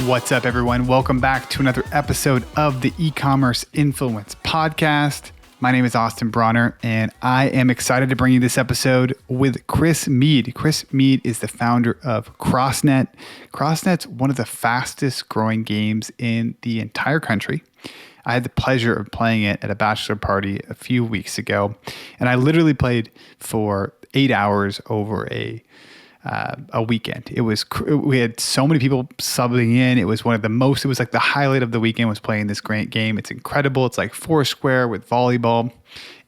What's up, everyone? Welcome back to another episode of the E-Commerce Influence Podcast. My name is Austin Bronner, and I am excited to bring you this episode with Chris Mead. Chris Mead is the founder of CrossNet. CrossNet's one of the fastest growing games in the entire country. I had the pleasure of playing it at a bachelor party a few weeks ago, and I literally played for 8 hours over a weekend. We had so many people subbing in. It was like the highlight of the weekend was playing this great game. It's incredible. It's like Foursquare with volleyball.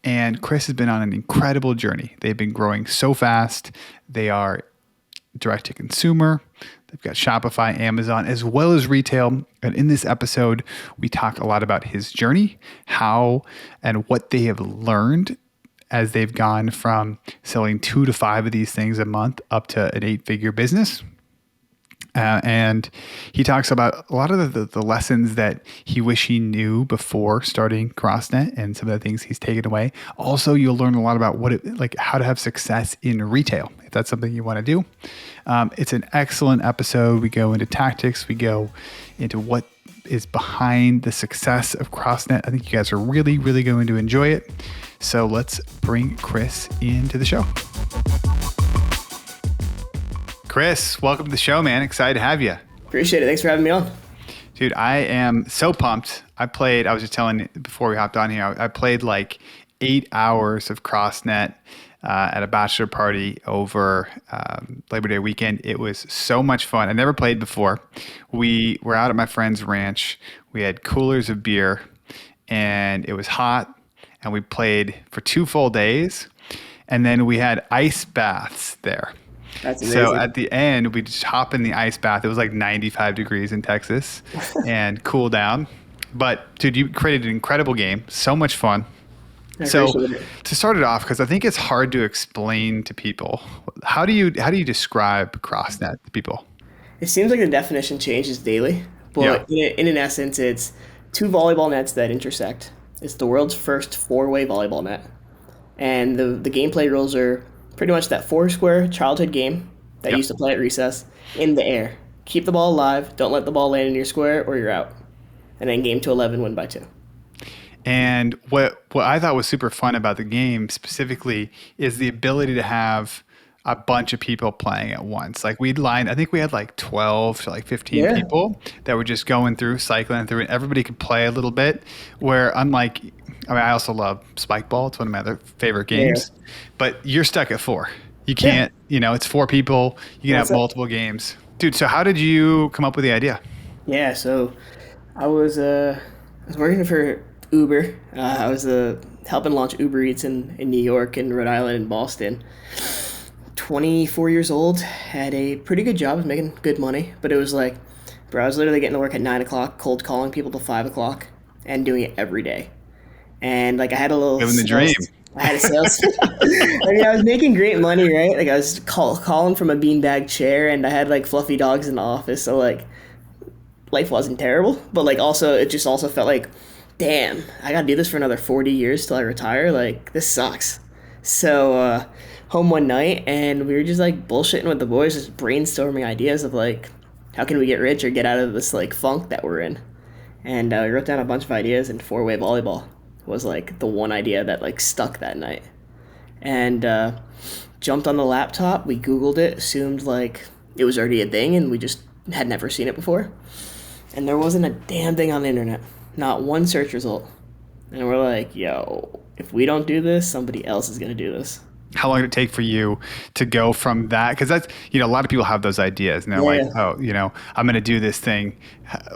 And Chris has been on an incredible journey. They've been growing so fast. They are direct to consumer. They've got Shopify, Amazon, as well as retail. And in this episode, we talk a lot about his journey, how and what they have learned as they've gone from selling 2 to 5 of these things a month up to an 8-figure business. And he talks about a lot of the lessons that he wish he knew before starting CrossNet and some of the things he's taken away. Also, you'll learn a lot about how to have success in retail, if that's something you want to do. It's an excellent episode. We go into tactics. We go into what is behind the success of CrossNet. I think you guys are really, really going to enjoy it. So let's bring Chris into the show. Chris, welcome to the show, man. Excited to have you. Appreciate it. Thanks for having me on. Dude, I am so pumped. I was just telling you before we hopped on here, I played like 8 hours of CrossNet at a bachelor party over Labor Day weekend. It was so much fun. I never played before. We were out at my friend's ranch. We had coolers of beer and it was hot. And we played for 2 full days. And then we had ice baths there. That's amazing. So at the end, we just hop in the ice bath. It was like 95 degrees in Texas and cool down. But dude, you created an incredible game. So much fun. So to start it off, because I think it's hard to explain to people, how do you describe CrossNet to people? It seems like the definition changes daily. But in an essence, it's 2 volleyball nets that intersect. It's the world's first 4-way volleyball net. And the gameplay rules are pretty much that Foursquare childhood game that you used to play at recess in the air. Keep the ball alive, don't let the ball land in your square or you're out. And then game to 11, win by 2. And what I thought was super fun about the game specifically is the ability to have a bunch of people playing at once. Like I think we had like 12 to like 15 people that were just going through, cycling through, and everybody could play a little bit. Where unlike, I also love Spike Ball. It's one of my other favorite games. Yeah. But you're stuck at 4. You can't, it's 4 people. You can have multiple games. Dude, so how did you come up with the idea? Yeah, so I was working for Uber. I was helping launch Uber Eats in New York and Rhode Island and Boston. 24 years old, had a pretty good job, was making good money, but it was like, bro, I was literally getting to work at 9 o'clock, cold calling people till 5 o'clock, and doing it every day. And like I had a little living the dream. I had a sales. I was making great money, right? Like I was calling from a beanbag chair, and I had like fluffy dogs in the office, so like life wasn't terrible, but like also it just also felt like, damn, I gotta do this for another 40 years till I retire. Like this sucks. So home one night, and we were just like bullshitting with the boys, just brainstorming ideas of like, how can we get rich or get out of this like funk that we're in? And we wrote down a bunch of ideas, and 4-way volleyball was like the one idea that like stuck that night. And jumped on the laptop, we Googled it, assumed like it was already a thing, and we just had never seen it before. And there wasn't a damn thing on the internet, not one search result. And we're like, yo, if we don't do this, somebody else is gonna do this. How long did it take for you to go from that? Because that's, a lot of people have those ideas and they're like, oh, I'm going to do this thing.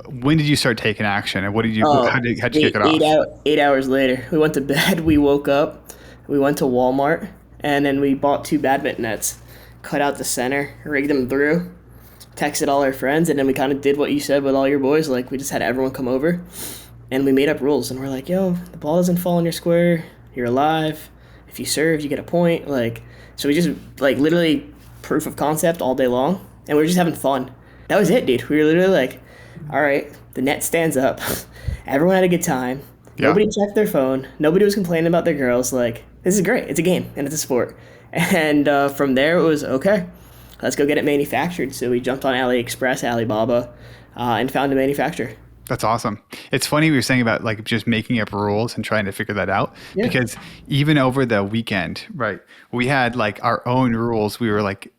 When did you start taking action, and what did you, how'd you kick it off? 8 hours later, we went to bed, we woke up, we went to Walmart, and then we bought 2 badminton nets, cut out the center, rigged them through, texted all our friends, and then we kind of did what you said with all your boys. Like we just had everyone come over and we made up rules, and we're like, yo, the ball doesn't fall in your square, you're alive. If you serve, you get a point. Like, so we just like literally proof of concept all day long, and we were just having fun. That was it, dude. We were literally like, all right, the net stands up. Everyone had a good time. Yeah. Nobody checked their phone. Nobody was complaining about their girls. Like, this is great. It's a game and it's a sport. And from there it was, okay, let's go get it manufactured. So we jumped on AliExpress, Alibaba, and found a manufacturer. That's awesome. It's funny we were saying about like just making up rules and trying to figure that out, because even over the weekend, right, we had like our own rules. We were like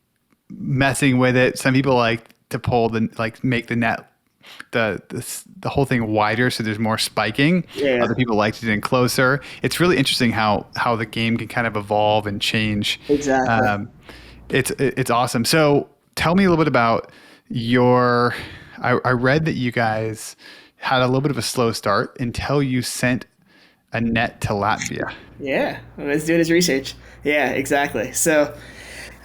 messing with it. Some people like to make the net, the whole thing wider so there's more spiking. Yeah. Other people liked it in closer. It's really interesting how the game can kind of evolve and change. Exactly. It's awesome. So tell me a little bit about your. I read that you guys had a little bit of a slow start until you sent a net to Latvia. Yeah, when I was doing his research. Yeah, exactly. So,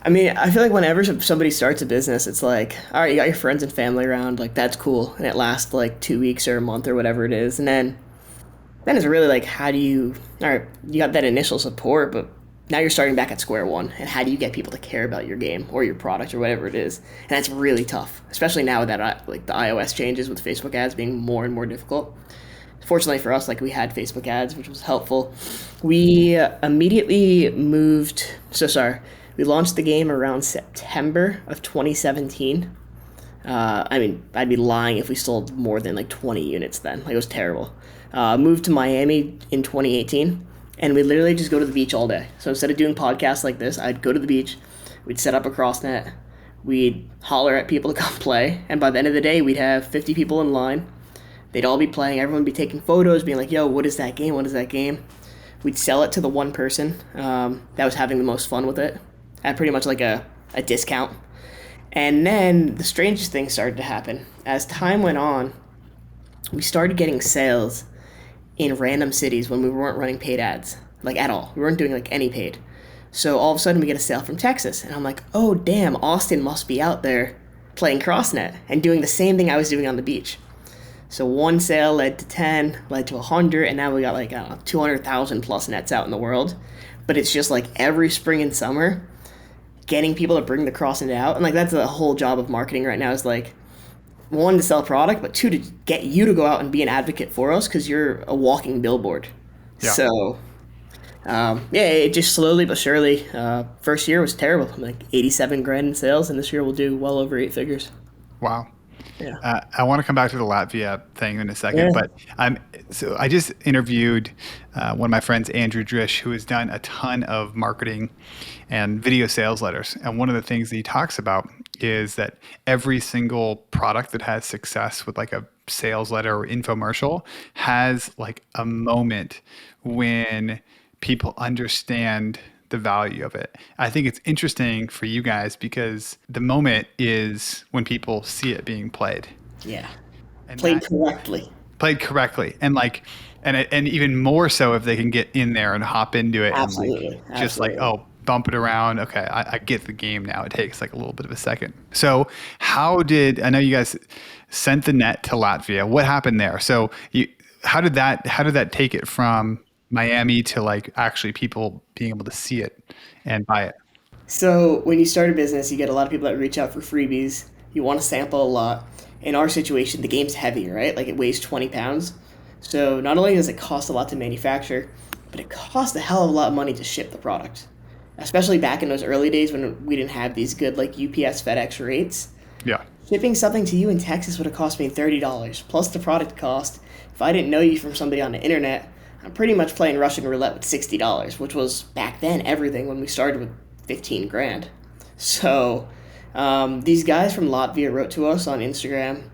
I mean, I feel like whenever somebody starts a business, it's like, all right, you got your friends and family around, like that's cool, and it lasts like 2 weeks or a month or whatever it is, and then it's really like, how do you? All right, you got that initial support, but now you're starting back at square one, and how do you get people to care about your game or your product or whatever it is? And that's really tough, especially now with that like the iOS changes with Facebook ads being more and more difficult. Fortunately for us, like we had Facebook ads, which was helpful. We immediately moved. We launched the game around September of 2017. I mean, I'd be lying if we sold more than like 20 units then. Like it was terrible. Moved to Miami in 2018. And we'd literally just go to the beach all day. So instead of doing podcasts like this, I'd go to the beach, we'd set up a CrossNet, we'd holler at people to come play, and by the end of the day, we'd have 50 people in line. They'd all be playing, everyone would be taking photos, being like, yo, what is that game? What is that game? We'd sell it to the one person that was having the most fun with it at pretty much like a discount. And then the strangest thing started to happen. As time went on, we started getting sales in random cities when we weren't running paid ads, like at all. We weren't doing like any paid. So all of a sudden we get a sale from Texas, and I'm like, oh damn, Austin must be out there playing CrossNet and doing the same thing I was doing on the beach. So one sale led to 10, led to 100, and now we got like, I don't know, 200,000 plus nets out in the world. But it's just like every spring and summer, getting people to bring the CrossNet out. And like that's the whole job of marketing right now, is like, one, to sell a product, but two, to get you to go out and be an advocate for us, because you're a walking billboard. Yeah. So, it just slowly but surely. First year was terrible, like 87 grand in sales, and this year we'll do well over 8 figures. Wow. Yeah. I want to come back to the Latvia thing in a second, but so I just interviewed one of my friends, Andrew Drish, who has done a ton of marketing and video sales letters. And one of the things that he talks about is that every single product that has success with like a sales letter or infomercial has like a moment when people understand the value of it. I think it's interesting for you guys because the moment is when people see it being played. Yeah. And Played correctly. Played correctly. And like, and even more so if they can get in there and hop into it. Absolutely. And like, just like, oh, bump it around. Okay, I get the game now. It takes like a little bit of a second. So I know you guys sent the net to Latvia. What happened there? So how did that take it from Miami to like actually people being able to see it and buy it? So when you start a business, you get a lot of people that reach out for freebies. You want to sample a lot. In our situation, the game's heavy, right? Like it weighs 20 pounds. So not only does it cost a lot to manufacture, but it costs a hell of a lot of money to ship the product. Especially back in those early days when we didn't have these good like UPS, FedEx rates. Yeah. Shipping something to you in Texas would have cost me $30 plus the product cost. If I didn't know you from somebody on the internet, I'm pretty much playing Russian roulette with $60, which was back then everything when we started with 15 grand. So these guys from Latvia wrote to us on Instagram,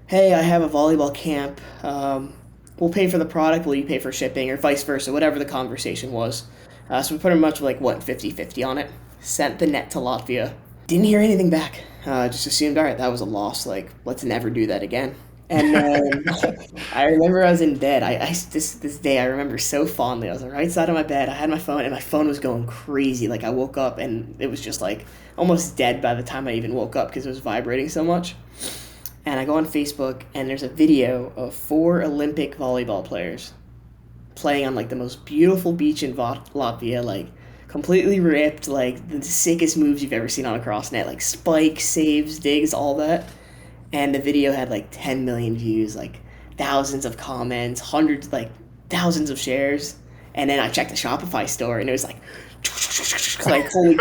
hey, I have a volleyball camp. We'll pay for the product. Will you pay for shipping, or vice versa, whatever the conversation was. So we pretty much like 50-50 on it. Sent the net to Latvia. Didn't hear anything back. Just assumed, all right, that was a loss. Like, let's never do that again. And then I remember I was in bed. This day I remember so fondly. I was on the right side of my bed. I had my phone, and my phone was going crazy. Like I woke up, and it was just like almost dead by the time I even woke up because it was vibrating so much. And I go on Facebook, and there's a video of 4 Olympic volleyball players playing on like the most beautiful beach in Latvia, like completely ripped, like the sickest moves you've ever seen on a CrossNet, like spikes, saves, digs, all that. And the video had like 10 million views, like thousands of comments, hundreds, like thousands of shares. And then I checked the Shopify store, and it was like holy.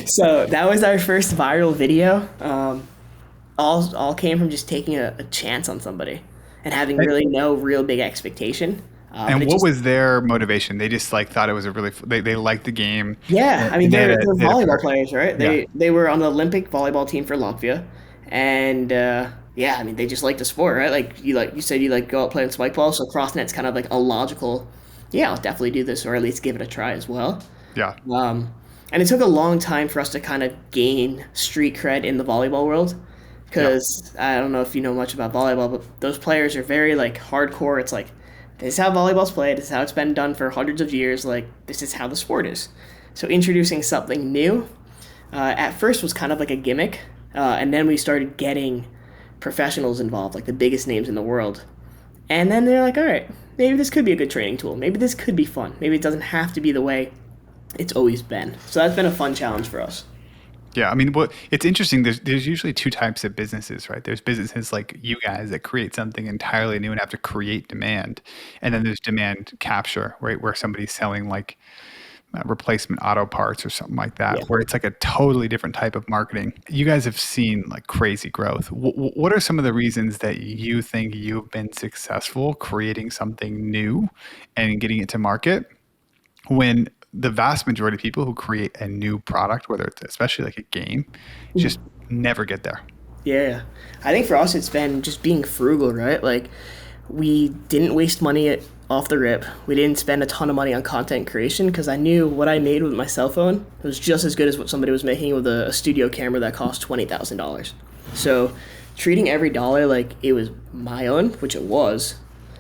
So that was our first viral video. all came from just taking a chance on somebody and having And, really no real big expectation. But and it what just was their motivation? They just like thought it was a really they liked the game. Yeah, And I mean they're they had a volleyball players, right? yeah. They were on the Olympic volleyball team for Latvia, and yeah, I mean they just like the sport, right? Like you said, you like go out playing spike ball, so cross net's kind of like a logical. Yeah, I'll definitely do this, or at least give it a try as well. Yeah. Um, and it took a long time for us to kind of gain street cred in the volleyball world, Yeah. because I don't know if you know much about volleyball, but those players are very like hardcore. It's like this is how volleyball's played. This is how it's been done for hundreds of years. Like this is how the sport is. So introducing something new at first was kind of like a gimmick, and then we started getting professionals involved, like the biggest names in the world. And then they're like, all right, maybe this could be a good training tool. Maybe this could be fun. Maybe it doesn't have to be the way it's always been. So that's been a fun challenge for us. Yeah, I mean, what it's interesting. There's usually two types of businesses, right? There's businesses like you guys that create something entirely new and have to create demand, and then there's demand capture, right, where somebody's selling like replacement auto parts or something like that, Yeah. where it's like a totally different type of marketing. You guys have seen like crazy growth. What are some of the reasons that you think you've been successful creating something new and getting it to market when the vast majority of people who create a new product, whether it's especially like a game, just never get there? Yeah. I think for us, it's been just being frugal, right? Like, we didn't waste money off the rip. We didn't spend a ton of money on content creation because I knew what I made with my cell phone was just as good as what somebody was making with a studio camera that cost $20,000. So, treating every dollar like it was my own, which it was,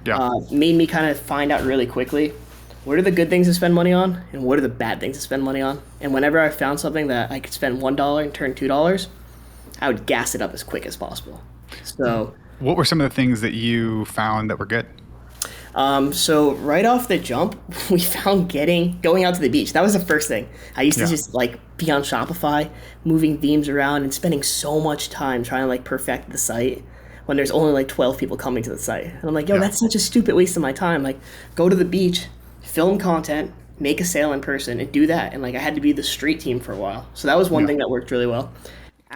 Yeah. made me kind of find out really quickly what are the good things to spend money on and what are the bad things to spend money on. And whenever I found something that I could spend $1 and turn $2, I would gas it up as quick as possible. So, What were some of the things that you found that were good? so right off the jump, we found going out to the beach. That was the first thing. I used to Yeah. just like be on Shopify, moving themes around and spending so much time trying to like perfect the site when there's only like 12 people coming to the site. And I'm like, yo, Yeah. that's such a stupid waste of my time. Like, go to the beach, film content, make a sale in person, and do that. And like, I had to be the street team for a while. So that was one Yeah. thing that worked really well.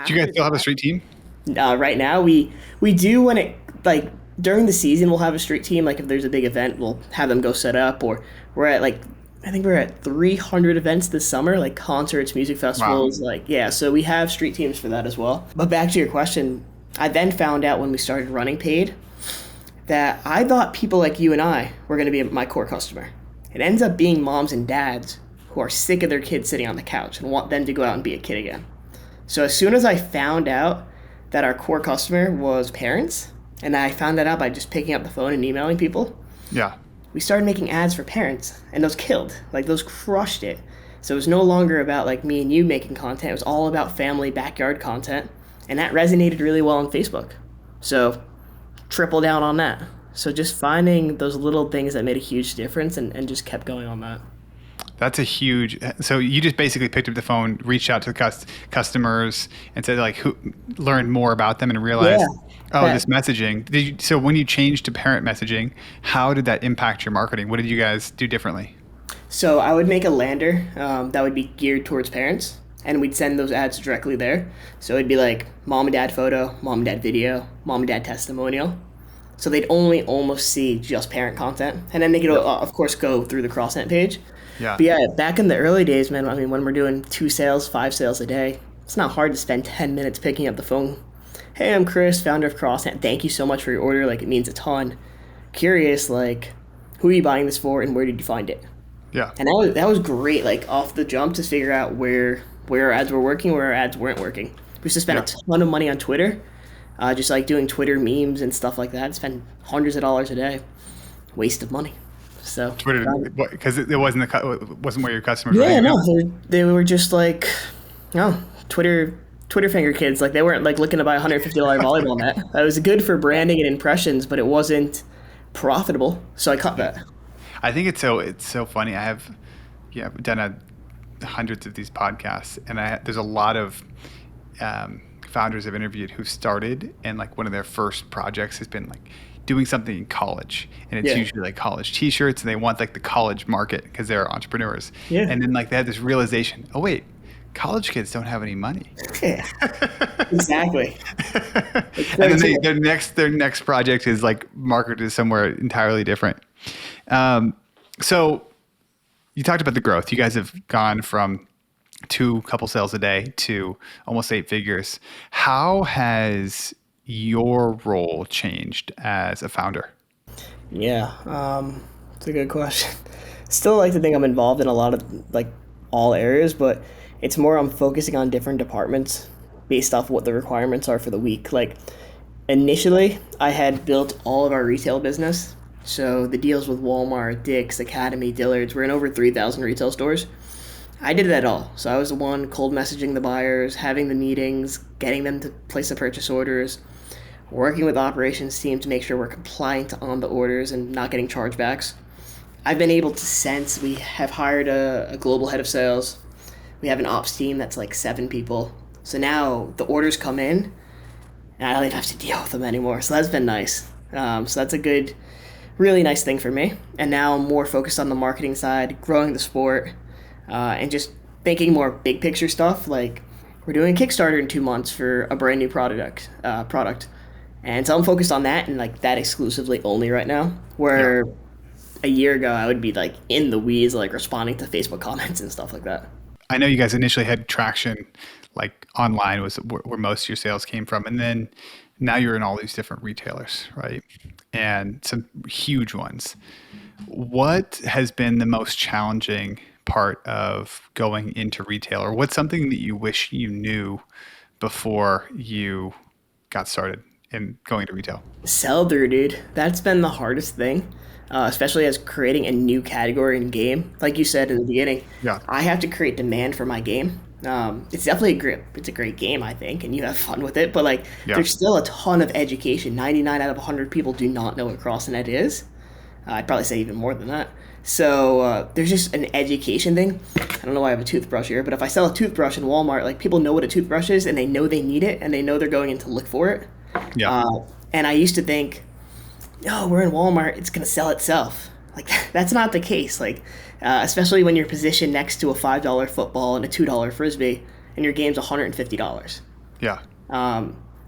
Do you guys still have a street team? Right now we do when it like during the season we'll have a street team, like if there's a big event we'll have them go set up, or we're at like I think we're at 300 events this summer, like concerts, music festivals. Like yeah, so we have street teams for that as well. But back to your question, I then found out when we started running paid that I thought people like you and I were going to be my core customer. It ends up being moms and dads who are sick of their kids sitting on the couch and want them to go out and be a kid again. So as soon as I found out that our core customer was parents, and I found that out by just picking up the phone and emailing people, Yeah. we started making ads for parents, and those killed. Like those crushed it. So it was no longer about like me and you making content. It was all about family backyard content, and that resonated really well on Facebook. So triple down on that. So just finding those little things that made a huge difference and just kept going on that. That's a huge. So you just basically picked up the phone, reached out to the customers, and said like, learned more about them, and realized, this messaging. So when you changed to parent messaging, how did that impact your marketing? What did you guys do differently? So I would make a lander that would be geared towards parents, and we'd send those ads directly there. So it'd be like mom and dad photo, mom and dad video, mom and dad testimonial. So they'd only almost see just parent content, and then they could of course go through the CrossNet page. Yeah. But yeah, back in the early days, man, I mean, when we're doing 2 sales, 5 sales a day, it's not hard to spend 10 minutes picking up the phone. Hey, I'm Chris, founder of CrossNet. Thank you so much for your order. Like, it means a ton. Curious, like, who are you buying this for and where did you find it? Yeah. And that was great, like, off the jump to figure out where our ads were working, where our ads weren't working. We used to spend a ton of money on Twitter, just like doing Twitter memes and stuff like that. Spend hundreds of dollars a day. Waste of money. So Twitter, because it wasn't wasn't where your customers were. yeah, no, they were just like, no, Twitter finger kids. Like they weren't like looking to buy a $150 volleyball net. It was good for branding and impressions, but it wasn't profitable. So I cut that. I think it's so funny. I've done hundreds of these podcasts, and there's a lot of founders I've interviewed who started, and like one of their first projects has been like doing something in college, and it's usually like college t-shirts, and they want like the college market because they're entrepreneurs. Yeah. And then like they had this realization, oh wait, college kids don't have any money. Yeah, exactly. It's And so then true. their next project is like marketed somewhere entirely different. So you talked about the growth. You guys have gone from 2 couple sales a day to almost 8 figures. How has your role changed as a founder? Yeah, it's a good question. Still like to think I'm involved in a lot of like all areas, but it's more I'm focusing on different departments based off what the requirements are for the week. Like initially, I had built all of our retail business. So the deals with Walmart, Dick's, Academy, Dillard's, we're in over 3,000 retail stores. I did that all. So I was the one cold messaging the buyers, having the meetings, getting them to place the purchase orders, working with the operations team to make sure we're compliant on the orders and not getting chargebacks. I've been able to sense we have hired a global head of sales. We have an ops team that's like 7 people. So now the orders come in and I don't even have to deal with them anymore. So that's been nice. So that's a good, really nice thing for me. And now I'm more focused on the marketing side, growing the sport, and just thinking more big picture stuff. Like we're doing a Kickstarter in 2 months for a brand new product. And so I'm focused on that and like that exclusively only right now. Yeah. Where a year ago I would be like in the weeds, like responding to Facebook comments and stuff like that. I know you guys initially had traction, like online was where most of your sales came from. And then now you're in all these different retailers, right? And some huge ones. What has been the most challenging part of going into retail, or what's something that you wish you knew before you got started in going to retail? Sell through, dude. That's been the hardest thing, especially as creating a new category in game. Like you said in the beginning, Yeah. I have to create demand for my game. It's definitely it's a great game, I think, and you have fun with it. But like, Yeah. there's still a ton of education. 99 out of 100 people do not know what CrossNet is. I'd probably say even more than that. So there's just an education thing. I don't know why I have a toothbrush here, but if I sell a toothbrush in Walmart, like people know what a toothbrush is and they know they need it and they know they're going in to look for it. Yeah. And I used to think, no, we're in Walmart, it's gonna sell itself. Like that's not the case. Like especially when you're positioned next to a $5 football and a $2 frisbee, and your game's $150. Yeah.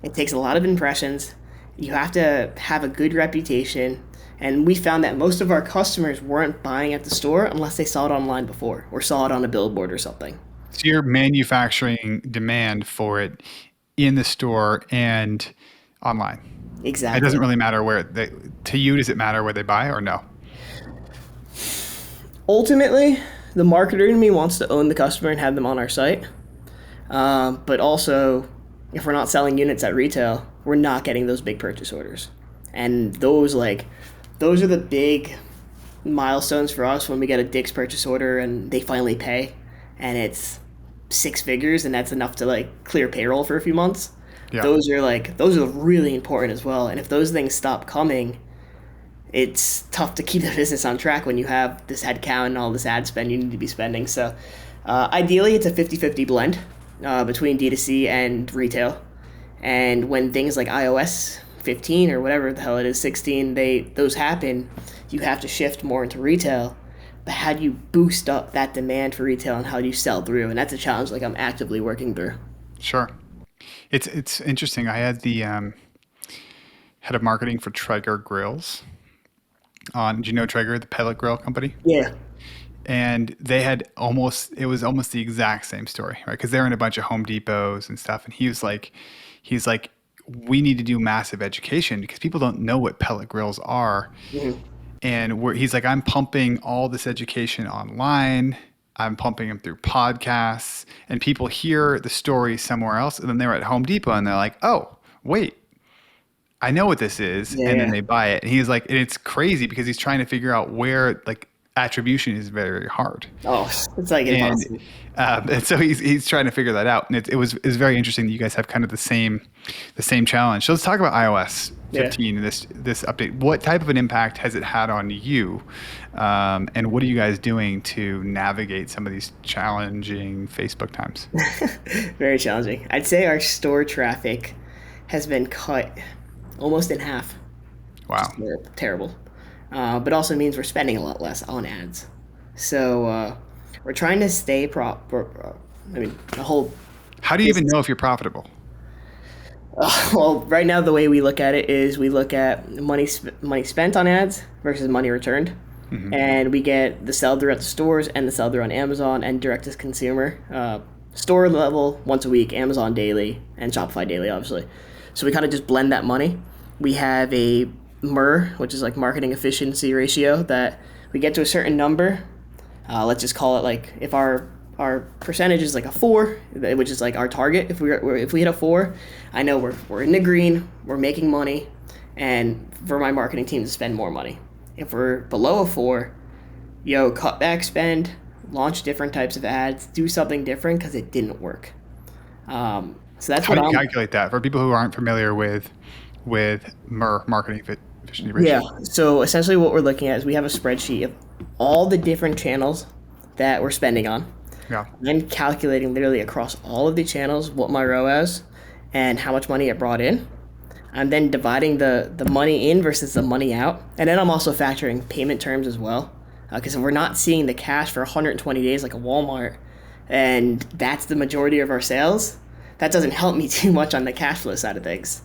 It takes a lot of impressions. You have to have a good reputation. And we found that most of our customers weren't buying at the store unless they saw it online before or saw it on a billboard or something. So you're manufacturing demand for it in the store and online. It doesn't Exactly. really matter to you, does it matter where they buy or no? Ultimately, the marketer in me wants to own the customer and have them on our site. But also, if we're not selling units at retail, we're not getting those big purchase orders. And those are the big milestones for us when we get a Dick's purchase order and they finally pay, and it's 6 figures, and that's enough to like clear payroll for a few months. Yeah. Those are really important as well. And if those things stop coming, it's tough to keep the business on track when you have this head count and all this ad spend you need to be spending. So ideally, it's a 50-50 blend between D2C and retail. And when things like iOS 15 or whatever the hell it is, 16, those happen, you have to shift more into retail. But how do you boost up that demand for retail and how do you sell through? And that's a challenge like I'm actively working through. Sure. It's interesting. I had the head of marketing for Traeger grills on. Do you know Traeger, the pellet grill company? Yeah. And they had it was almost the exact same story, right? Because they're in a bunch of Home Depots and stuff. And he's like, we need to do massive education because people don't know what pellet grills are. Mhm. And he's like, I'm pumping all this education online. I'm pumping them through podcasts, and people hear the story somewhere else. And then they're at Home Depot and they're like, oh, wait, I know what this is. Yeah, And then yeah. they buy it. And he's like, and it's crazy because he's trying to figure out where like attribution is very, very hard. Oh, it's like And, impossible. and so he's trying to figure that out. And it was very interesting that you guys have kind of the same challenge. So let's talk about iOS Yeah. 15 and this update. What type of an impact has it had on you? And what are you guys doing to navigate some of these challenging Facebook times? Very challenging. I'd say our store traffic has been cut almost in half. Wow. Terrible. But also means we're spending a lot less on ads. So we're trying to stay I mean, a whole. How do you even know if you're profitable? Well, right now the way we look at it is we look at money spent on ads versus money returned, and we get the sell through at the stores and the sell through on Amazon and direct to consumer. Store level once a week, Amazon daily, and Shopify daily, obviously. So we kind of just blend that money. We have a MER, which is like marketing efficiency ratio, that we get to a certain number. Let's just call it like if our percentage is like a 4, which is like our target. If we hit a 4, I know we're in the green, we're making money, and for my marketing team to spend more money. If we're below a 4, cut back spend, launch different types of ads, do something different because it didn't work. So that's How what do you I'm. calculate that for people who aren't familiar with MER, marketing efficiency ratio? Yeah. So essentially, what we're looking at is we have a spreadsheet of all the different channels that we're spending on. Yeah. I'm calculating literally across all of the channels what my ROAS and how much money it brought in. I'm then dividing the money in versus the money out. And then I'm also factoring payment terms as well. Because if we're not seeing the cash for 120 days like a Walmart, and that's the majority of our sales, that doesn't help me too much on the cash flow side of things.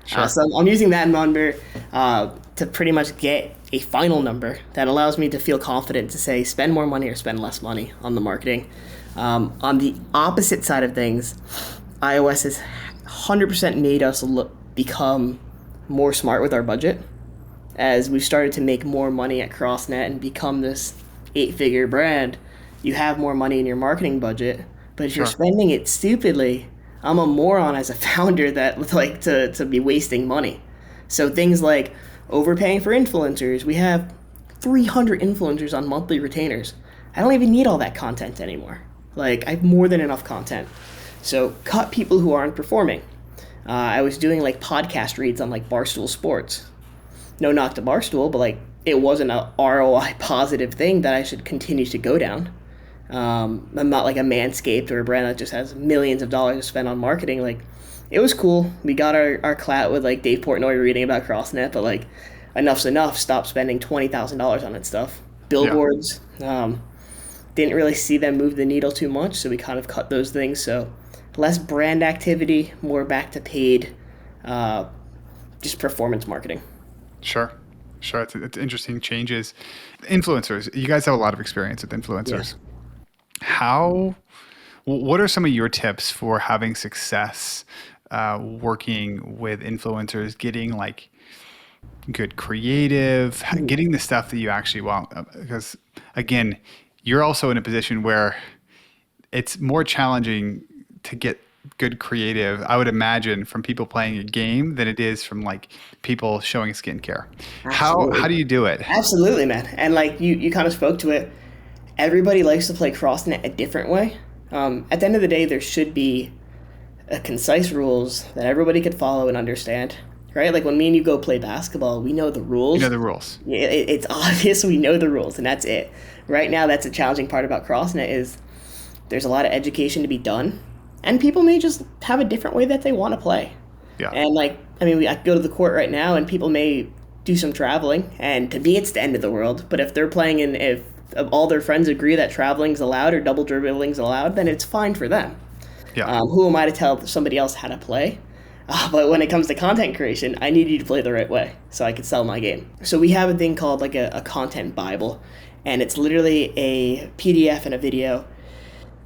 Sure. So I'm using that number to pretty much get a final number that allows me to feel confident to say spend more money or spend less money on the marketing. On the opposite side of things, iOS has 100% made us become more smart with our budget as we've started to make more money at CrossNet and become this 8-figure brand. You have more money in your marketing budget, but if you're spending it stupidly, I'm a moron as a founder that would like to be wasting money. So things like overpaying for influencers. We have 300 influencers on monthly retainers. I don't even need all that content anymore. Like, I have more than enough content. So cut people who aren't performing. I was doing like podcast reads on like Barstool Sports. No knock to Barstool, but like it wasn't a ROI positive thing that I should continue to go down. I'm not like a Manscaped or a brand that just has millions of dollars to spend on marketing. Like, it was cool. We got our clout with like Dave Portnoy reading about CrossNet, but like enough's enough. Stop spending $20,000 on it stuff. Billboards, didn't really see them move the needle too much, so we kind of cut those things. So less brand activity, more back to paid, just performance marketing. Sure. It's interesting changes. Influencers. You guys have a lot of experience with influencers. Yeah. What are some of your tips for having success working with influencers, getting like good creative, getting the stuff that you actually want? Because again, you're also in a position where it's more challenging to get good creative, I would imagine, from people playing a game than it is from like people showing skincare. How do you do it? Absolutely, man. And like you kind of spoke to it. Everybody likes to play CrossNet a different way. At the end of the day, there should be concise rules that everybody could follow and understand. Right? Like when me and you go play basketball, we know the rules. You know the rules. It's obvious we know the rules, and that's it. Right now, that's a challenging part about CrossNet is there's a lot of education to be done, and people may just have a different way that they want to play. Yeah. And like, I mean, I go to the court right now, and people may do some traveling, and to me, it's the end of the world. But if they're playing and if all their friends agree that traveling's allowed or double dribbling's allowed, then it's fine for them. Yeah. Who am I to tell somebody else how to play? But when it comes to content creation, I need you to play the right way so I can sell my game. So we have a thing called like a content Bible, and it's literally a PDF and a video.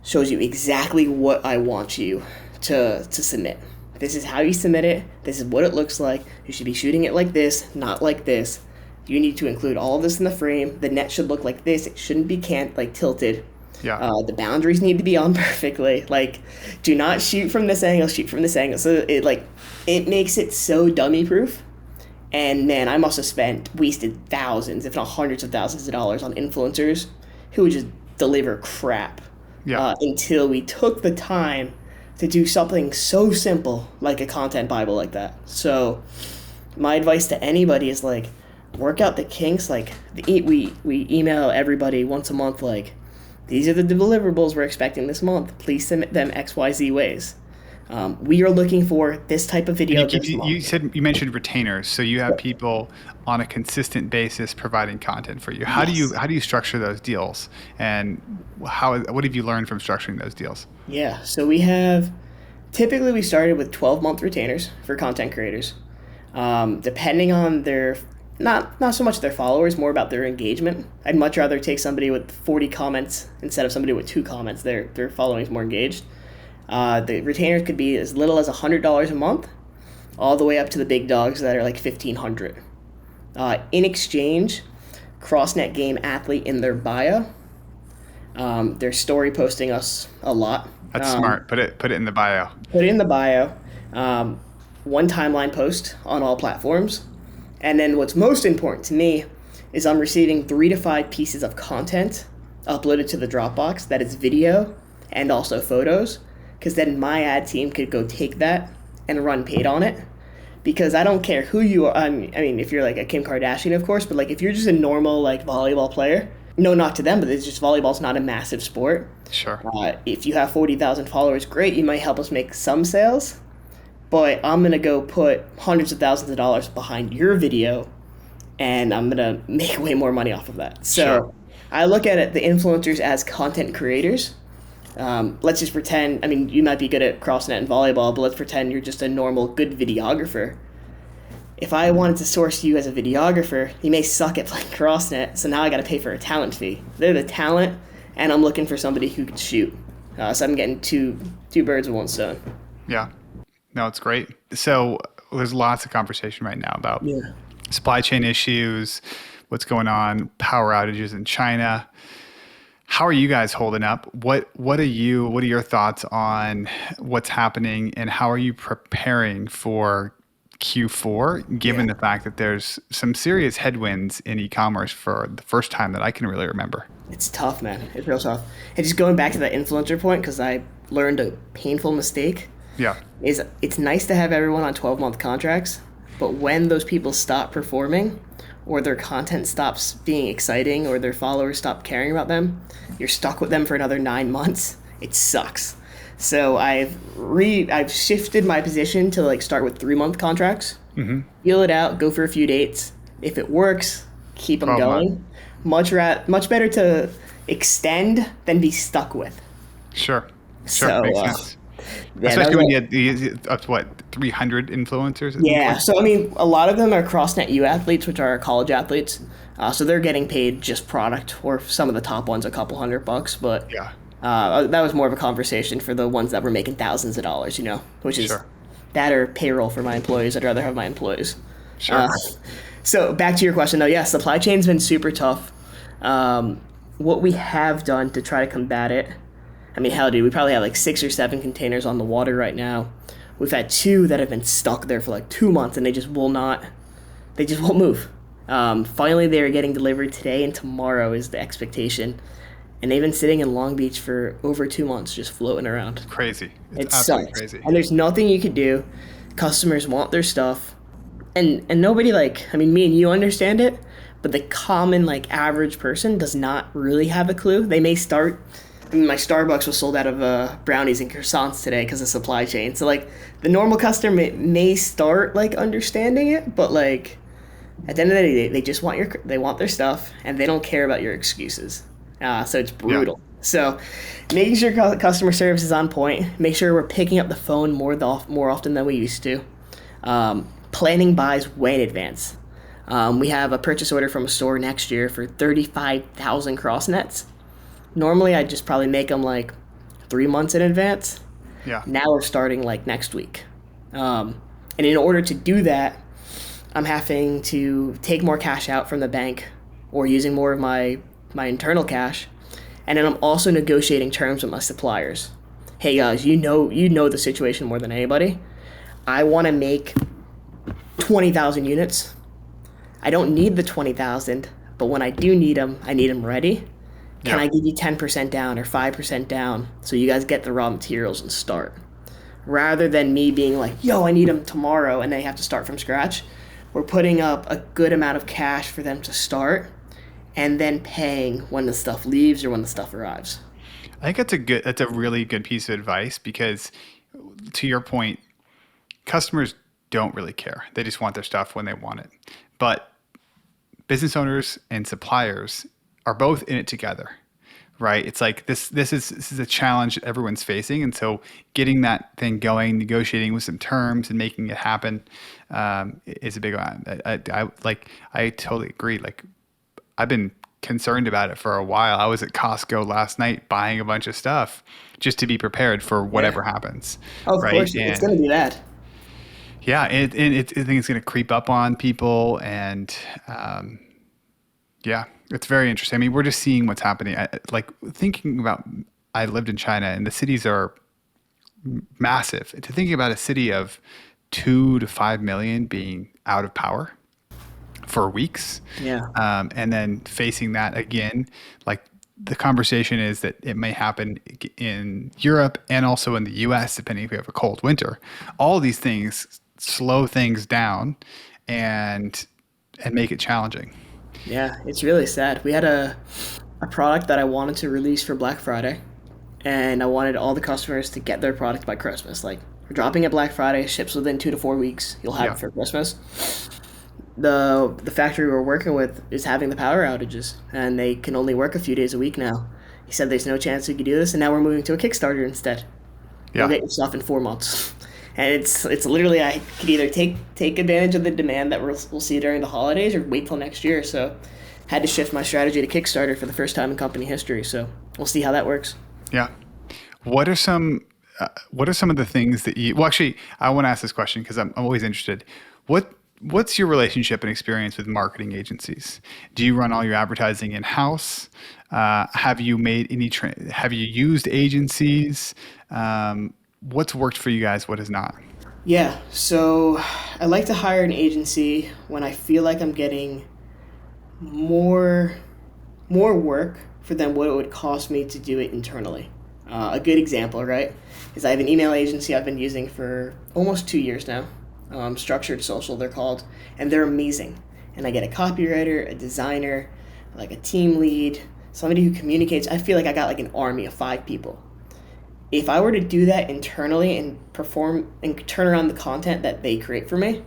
Shows you exactly what I want you to submit. This is how you submit it. This is what it looks like. You should be shooting it like this, not like this. You need to include all of this in the frame. The net should look like this. It shouldn't be tilted. Yeah. The boundaries need to be on perfectly. Like, do not shoot from this angle, shoot from this angle. So it makes it so dummy proof. And man, I must have wasted thousands, if not hundreds of thousands of dollars on influencers who would just deliver crap. Yeah. Until we took the time to do something so simple like a content Bible like that. So my advice to anybody is like, work out the kinks. Like we email everybody once a month, like, these are the deliverables we're expecting this month. Please submit them XYZ ways. We are looking for this type of And video this month. you mentioned retainers, so you have people on a consistent basis providing content for you. How Yes. do you structure those deals, and what have you learned from structuring those deals? Yeah. So we have typically we started with 12-month retainers for content creators. Depending on their not so much their followers, more about their engagement. I'd much rather take somebody with 40 comments instead of somebody with 2 comments. Their following is more engaged. The retainers could be as little as $100 a month, all the way up to the big dogs that are like 1,500. In exchange, CrossNet Game athlete in their bio. They're story posting us a lot. That's smart. Put it in the bio. Put it in the bio. One timeline post on all platforms. And then what's most important to me is I'm receiving 3 to 5 pieces of content uploaded to the Dropbox that is video and also photos, because then my ad team could go take that and run paid on it. Because I don't care who you are. I mean, if you're like a Kim Kardashian, of course, but like if you're just a normal like volleyball player, no knock to them, but it's just volleyball's not a massive sport. Sure. If you have 40,000 followers, great, you might help us make some sales. But I'm going to go put hundreds of thousands of dollars behind your video, and I'm going to make way more money off of that. So Sure. I look at it, the influencers as content creators. Let's just pretend, I mean, you might be good at CrossNet and volleyball, but let's pretend you're just a normal good videographer. If I wanted to source you as a videographer, you may suck at playing CrossNet, so now I got to pay for a talent fee. They're the talent, and I'm looking for somebody who can shoot. So I'm getting two birds with one stone. Yeah. No, it's great. So there's lots of conversation right now about supply chain issues, what's going on, power outages in China. How are you guys holding up? What are your thoughts on what's happening, and how are you preparing for Q4, given the fact that there's some serious headwinds in e-commerce for the first time that I can really remember? It's tough, man. It's real tough. And just going back to that influencer point, because I learned a painful mistake, Yeah. is it's nice to have everyone on 12-month contracts, but when those people stop performing or their content stops being exciting or their followers stop caring about them, you're stuck with them for another 9 months. It sucks. So I've shifted my position to like start with 3-month contracts. Feel it out, go for a few dates. If it works, keep them going. Much better to extend than be stuck with. Sure. So, Makes sense. Yeah, Especially when you had up to 300 influencers? Yeah, so I mean, a lot of them are CrossNet U athletes, which are college athletes. So they're getting paid just product, or some of the top ones a couple $100. But Yeah. that was more of a conversation for the ones that were making thousands of dollars, which is that or payroll for my employees. I'd rather have my employees. Sure. So back to your question, though. Yeah, supply chain's been super tough. What we have done to try to combat it, I mean, hell, dude, we probably have like 6 or 7 containers on the water right now. We've had 2 that have been stuck there for like 2 months, and they just won't move. Finally, they are getting delivered today, and tomorrow is the expectation. And they've been sitting in Long Beach for over 2 months, just floating around. Crazy. It absolutely sucks. crazy. And there's nothing you could do. Customers want their stuff. And nobody, me and you understand it, but the common, average person does not really have a clue. They may start... my Starbucks was sold out of brownies and croissants today because of supply chain. So, the normal customer may start, understanding it, but, at the end of the day, they just want they want their stuff, and they don't care about your excuses. So it's brutal. Yeah. So making sure customer service is on point, make sure we're picking up the phone more often than we used to. Planning buys way in advance. We have a purchase order from a store next year for 35,000 CrossNets. Normally, I'd just probably make them 3 months in advance. Yeah. Now we're starting next week. And in order to do that, I'm having to take more cash out from the bank or using more of my internal cash. And then I'm also negotiating terms with my suppliers. Hey guys, you know the situation more than anybody. I want to make 20,000 units. I don't need the 20,000, but when I do need them, I need them ready. Can I give you 10% down or 5% down so you guys get the raw materials and start? Rather than me being yo, I need them tomorrow and they have to start from scratch. We're putting up a good amount of cash for them to start and then paying when the stuff leaves or when the stuff arrives. I think that's a really good piece of advice, because to your point, customers don't really care. They just want their stuff when they want it. But business owners and suppliers are both in it together, right? It's like this is a challenge that everyone's facing, and so getting that thing going, negotiating with some terms and making it happen is a big one. I totally agree. Like, I've been concerned about it for a while. I was at Costco last night buying a bunch of stuff just to be prepared for whatever happens. Oh, of right? course, it's going to be that. Yeah, and I think it's going to creep up on people, and yeah, it's very interesting. I mean, we're just seeing what's happening. Like, thinking about, I lived in China, and the cities are massive. To thinking about a city of 2 to 5 million being out of power for weeks, and then facing that again, like, the conversation is that it may happen in Europe and also in the US, depending if we have a cold winter. All these things slow things down and make it challenging. Yeah, it's really sad. We had a product that I wanted to release for Black Friday, and I wanted all the customers to get their product by Christmas. Like, we're dropping it Black Friday, ships within 2 to 4 weeks. You'll have it for Christmas. The factory we're working with is having the power outages, and they can only work a few days a week now. He said there's no chance we could do this, and now we're moving to a Kickstarter instead. You'll get your stuff in 4 months. And it's literally, I could either take advantage of the demand that we'll see during the holidays or wait till next year. So had to shift my strategy to Kickstarter for the first time in company history. So we'll see how that works. Yeah. What are some of the things that you, well, actually, I want to ask this question because I'm always interested. What's your relationship and experience with marketing agencies? Do you run all your advertising in-house? Have you made any, have you used agencies? What's worked for you guys? What has not? Yeah, so I like to hire an agency when I feel like I'm getting more work for them what it would cost me to do it internally. A good example, right, is I have an email agency I've been using for almost 2 years now. Structured Social, they're called, and they're amazing. And I get a copywriter, a designer, like a team lead, somebody who communicates. I feel like I got like an army of 5 people. If I were to do that internally and perform and turn around the content that they create for me,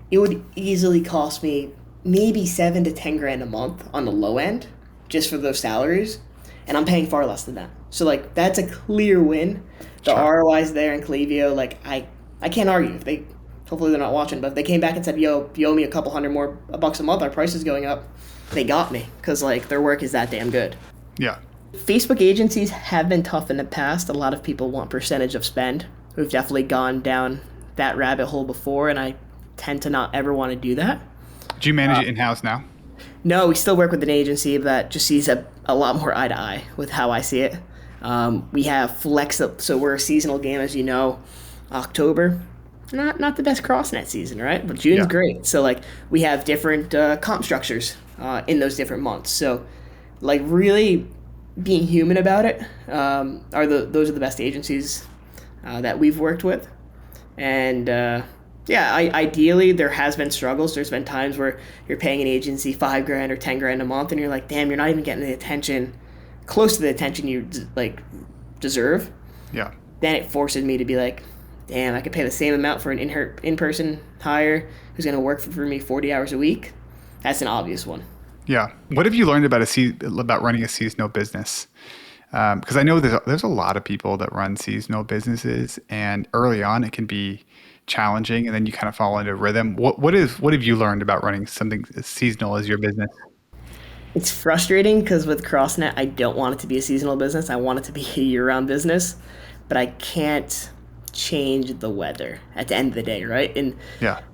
it would easily cost me maybe 7 to 10 grand a month on the low end, just for those salaries, and I'm paying far less than that. So like, that's a clear win. The ROI is there in Klaviyo. Like, I can't argue. If they, hopefully they're not watching, but if they came back and said, yo, you owe me a couple $100 more bucks a month, our price is going up, they got me, because like, their work is that damn good. Yeah. Facebook agencies have been tough in the past. A lot of people want percentage of spend. We've definitely gone down that rabbit hole before, and I tend to not ever want to do that. Do you manage it in-house now? No, we still work with an agency that just sees a lot more eye to eye with how I see it. We have flex up, so we're a seasonal game, as you know. October, not the best CrossNet season, right? But June's great. So like, we have different comp structures in those different months. So like, really being human about it, those are the best agencies that we've worked with. And ideally, there has been struggles. There's been times where you're paying an agency $5 grand or 10 grand a month, and you're like, damn, you're not even getting the attention, close to the attention you like deserve. Yeah. Then it forces me to be like, damn, I could pay the same amount for an in-person hire who's going to work for me 40 hours a week. That's an obvious one. Yeah. What have you learned about running a seasonal business? Because I know there's a lot of people that run seasonal businesses, and early on it can be challenging, and then you kind of fall into a rhythm. What have you learned about running something as seasonal as your business? It's frustrating because with CrossNet, I don't want it to be a seasonal business. I want it to be a year-round business, but I can't change the weather at the end of the day, right? And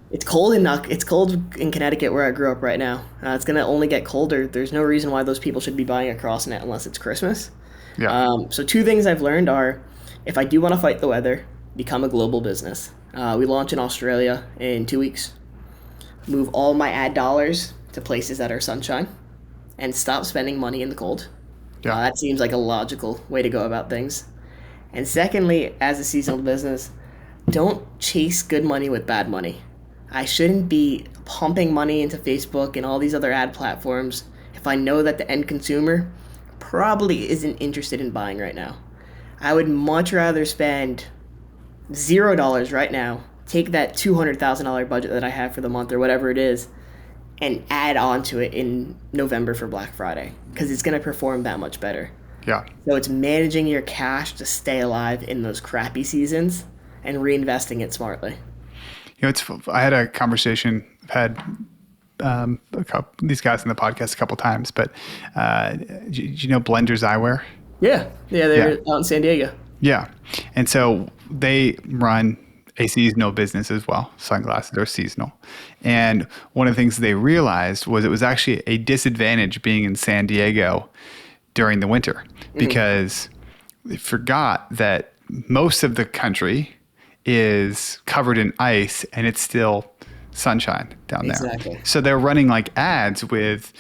it's cold in Connecticut where I grew up right now. It's gonna only get colder. There's no reason why those people should be buying a CrossNet unless it's Christmas. Yeah. So 2 things I've learned are, if I do want to fight the weather, become a global business. We launch in Australia in 2 weeks. Move all my ad dollars to places that are sunshine, and stop spending money in the cold. Yeah. That seems like a logical way to go about things. And secondly, as a seasonal business, don't chase good money with bad money. I shouldn't be pumping money into Facebook and all these other ad platforms if I know that the end consumer probably isn't interested in buying right now. I would much rather spend $0 right now. Take that $200,000 budget that I have for the month or whatever it is, and add on to it in November for Black Friday because it's going to perform that much better. Yeah. So it's managing your cash to stay alive in those crappy seasons and reinvesting it smartly. I had a conversation. I've had these guys on the podcast a couple times, but do you know Blender's Eyewear? Yeah, they're out in San Diego. Yeah, and so they run a seasonal business as well. Sunglasses are seasonal, and one of the things they realized was it was actually a disadvantage being in San Diego during the winter because they forgot that most of the country is covered in ice and it's still sunshine down there. Exactly. So they're running like ads with,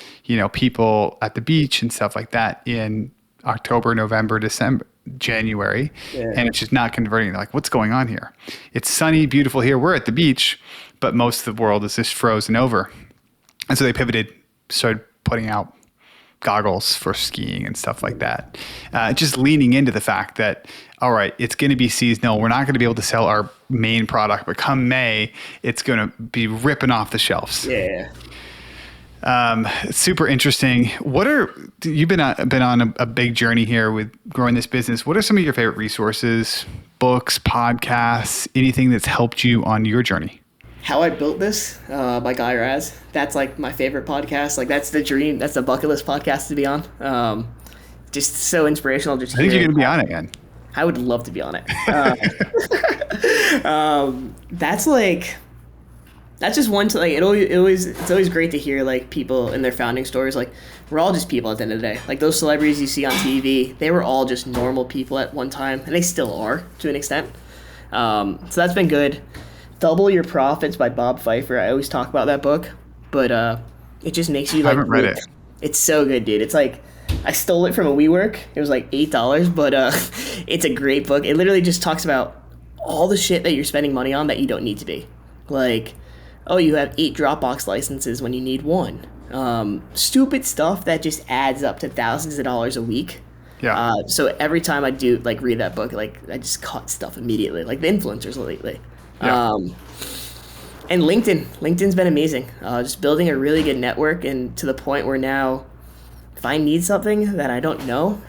people at the beach and stuff like that in October, November, December, January, and it's just not converting. They're like, what's going on here? It's sunny, beautiful here. We're at the beach, but most of the world is just frozen over. And so they pivoted, started putting out goggles for skiing and stuff like that. Just leaning into the fact that, all right, it's going to be seasonal. We're not going to be able to sell our main product, but come May, it's going to be ripping off the shelves. Yeah. Super interesting. You've been on a big journey here with growing this business. What are some of your favorite resources, books, podcasts, anything that's helped you on your journey? How I Built This by Guy Raz. That's like my favorite podcast. Like that's the dream. That's the bucket list podcast to be on. Just so inspirational. Just I think you're going to be on it, man. I would love to be on it. That's just one to like. It's always great to hear like people in their founding stories. Like we're all just people at the end of the day. Like those celebrities you see on TV, they were all just normal people at one time, and they still are to an extent. So that's been good. Double Your Profits by Bob Pfeiffer. I always talk about that book, but it just makes you like. I haven't read it. It's so good, dude. It's like I stole it from a WeWork. It was like $8, but it's a great book. It literally just talks about all the shit that you're spending money on that you don't need to be. Like, oh, you have 8 Dropbox licenses when you need 1. Stupid stuff that just adds up to thousands of dollars a week. Yeah. So every time I do like read that book, like I just caught stuff immediately. Like the influencers lately. Yeah. And LinkedIn's been amazing. Just building a really good network, and to the point where now, if I need something that I don't know,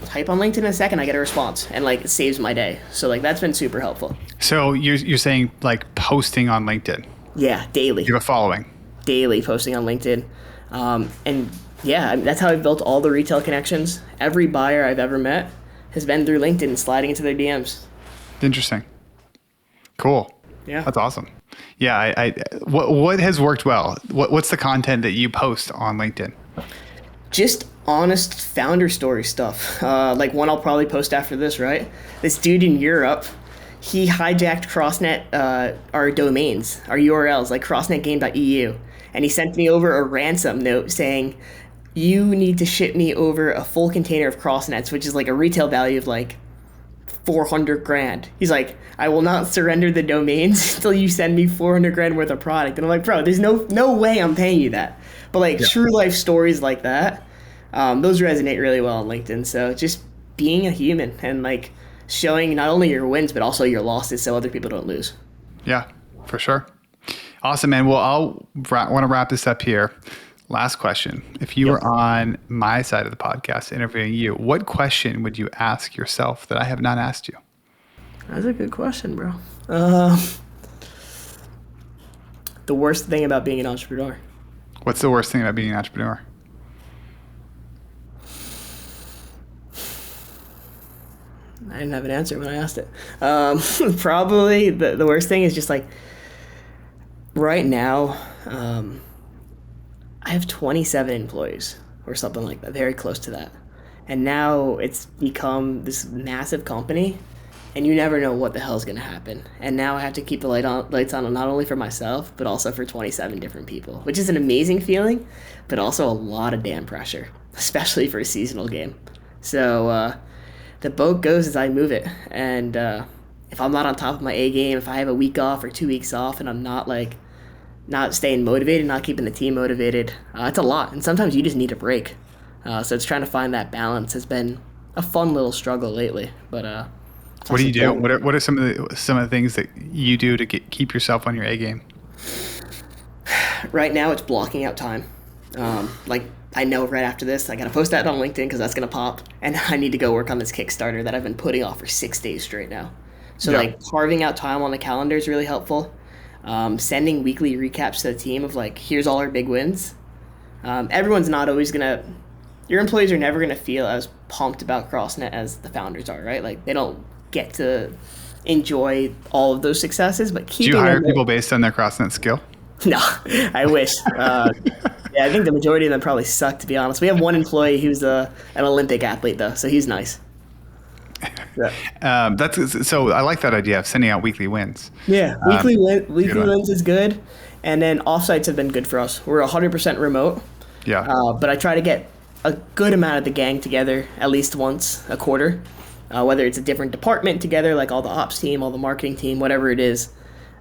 type on LinkedIn in a second, I get a response, and like it saves my day. So like that's been super helpful. So you're saying like posting on LinkedIn? Yeah, daily. You have a following? Daily posting on LinkedIn, and yeah, I mean, that's how I've built all the retail connections. Every buyer I've ever met has been through LinkedIn and sliding into their DMs. Interesting. Cool. Yeah. That's awesome. Yeah. What has worked well? What's the content that you post on LinkedIn? Just honest founder story stuff. Like one I'll probably post after this, right? This dude in Europe, he hijacked CrossNet, our domains, our URLs, like crossnetgame.eu. And he sent me over a ransom note saying, you need to ship me over a full container of CrossNets, which is like a retail value of like 400 grand. He's like, I will not surrender the domains until you send me 400 grand worth of product. And I'm like, bro, there's no way I'm paying you that. But like true life stories like that, those resonate really well on LinkedIn. So just being a human and like showing not only your wins, but also your losses so other people don't lose. Yeah, for sure. Awesome, man. Well, I'll want to wrap this up here. Last question. If you were on my side of the podcast interviewing you, what question would you ask yourself that I have not asked you? That's a good question, bro. The worst thing about being an entrepreneur. What's the worst thing about being an entrepreneur? I didn't have an answer when I asked it. Probably the worst thing is just like right now, I have 27 employees or something like that, very close to that. And now it's become this massive company and you never know what the hell is going to happen. And now I have to keep the lights on not only for myself, but also for 27 different people, which is an amazing feeling, but also a lot of damn pressure, especially for a seasonal game. So the boat goes as I move it. And if I'm not on top of my A game, if I have a week off or 2 weeks off and I'm not staying motivated, not keeping the team motivated, it's a lot. And sometimes you just need a break. So it's trying to find that balance has been a fun little struggle lately. But What do you do? What are some of the things that you do to keep yourself on your A game? Right now, it's blocking out time. Like I know right after this, I gotta post that on LinkedIn because that's gonna pop, and I need to go work on this Kickstarter that I've been putting off for 6 days straight now. So Yeah. like carving out time on the calendar is really helpful. Sending weekly recaps to the team of like, here's all our big wins. Everyone's not always gonna. Your employees are never gonna feel as pumped about CrossNet as the founders are, right? Like they don't get to enjoy all of those successes, but Do keeping you hire them- people based on their CrossNet skill? No, I wish. Yeah, I think the majority of them probably suck, to be honest. We have one employee who's an Olympic athlete, though, so he's nice. Yeah, So I like that idea of sending out weekly wins. yeah. Weekly one. wins is good, and then offsites have been good for us. We're 100% remote, Yeah. but I try to get a good amount of the gang together at least once a quarter, whether it's a different department together, like all the ops team, all the marketing team, whatever it is.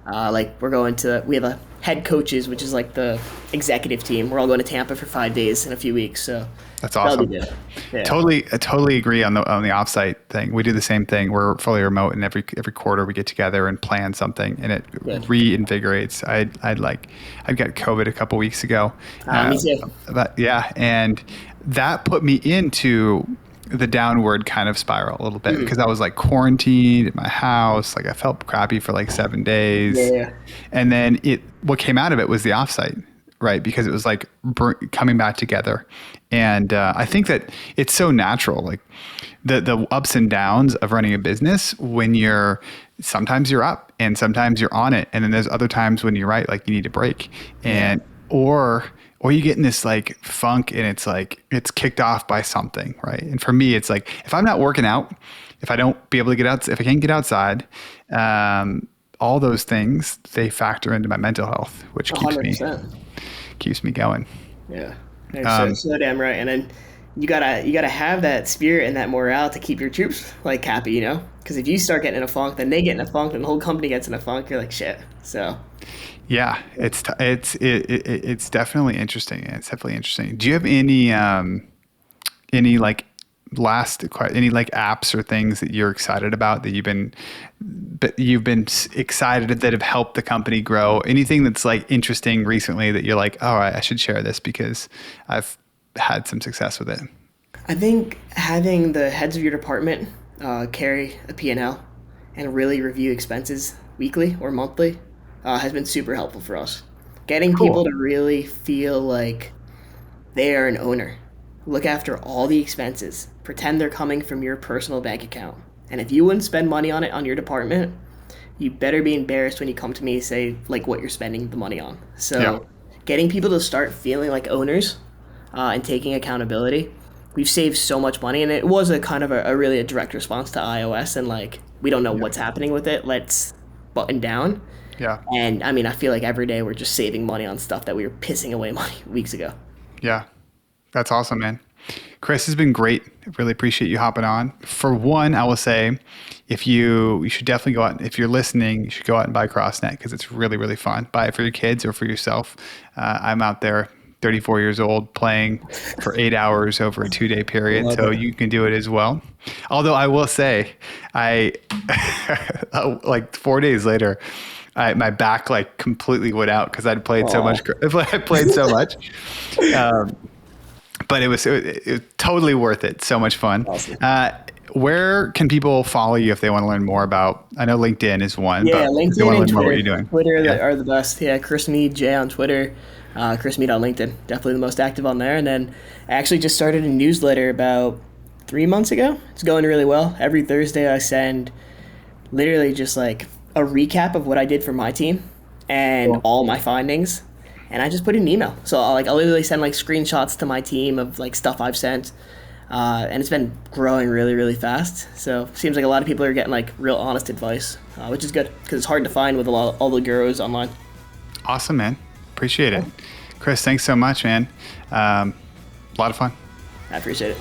Like we have a head coaches, which is like the executive team. We're all going to Tampa for 5 days in a few weeks. So That's awesome. that'll be good. Yeah. I totally agree on the offsite thing. We do the same thing. We're fully remote, and every quarter we get together and plan something, and it Good. reinvigorates. I've got COVID a couple weeks ago. Me too. But yeah, and that put me into the downward kind of spiral a little bit because I was like quarantined at my house. Like I felt crappy for like 7 days. Yeah. And then what came out of it was the offsite, right? Because it was like coming back together. And I think that it's so natural, like the ups and downs of running a business when sometimes you're up and sometimes you're on it. And then there's other times when you're right, like you need a break or you get in this like funk and it's like, it's kicked off by something, right? And for me, it's like, if I'm not working out, if I don't be able to get out, if I can't get outside, all those things, they factor into my mental health, which 100%. keeps me going. Yeah. So damn right. And then you gotta have that spirit and that morale to keep your troops like happy, you know? Because if you start getting in a funk, then they get in a funk, and the whole company gets in a funk. You're like, shit. So. Yeah, it's definitely interesting. It's definitely interesting. Do you have any like apps or things that you're excited about that you've been excited that have helped the company grow? Anything that's like interesting recently that you're like, all right, I should share this because I've had some success with it. I think having the heads of your department carry a P&L and really review expenses weekly or monthly has been super helpful for us. Getting people to really feel like they are an owner. Look after all the expenses. Pretend they're coming from your personal bank account. And if you wouldn't spend money on it on your department, you better be embarrassed when you come to me and say like what you're spending the money on. So getting people to start feeling like owners and taking accountability. We've saved so much money, and it was a kind of a really a direct response to iOS, and like we don't know what's happening with it. Let's button down. Yeah. And I mean, I feel like every day we're just saving money on stuff that we were pissing away money weeks ago. Yeah. That's awesome, man. Chris, has been great. I really appreciate you hopping on. For one, I will say, you should definitely go out. If you're listening, you should go out and buy CrossNet because it's really, really fun. Buy it for your kids or for yourself. I'm out there, 34 years old, playing for 8 hours over a 2-day period. So you can do it as well. Although I will say, like 4 days later, my back like completely went out because I'd played so much. I played so much. But it was totally worth it. So much fun. Awesome. Where can people follow you if they want to learn more about? I know LinkedIn is one. Yeah, but LinkedIn if they want to and learn more Twitter. what you're doing. Twitter are the best. Yeah, Chris Mead J on Twitter, Chris Mead on LinkedIn. Definitely the most active on there. And then I actually just started a newsletter about 3 months ago. It's going really well. Every Thursday I send literally just like a recap of what I did for my team and all my findings. And I just put in an email. So I'll literally send like screenshots to my team of like stuff I've sent. And it's been growing really, really fast. So it seems like a lot of people are getting like real honest advice, which is good because it's hard to find with all the gurus online. Awesome, man. Appreciate it. Chris, thanks so much, man. A lot of fun. I appreciate it.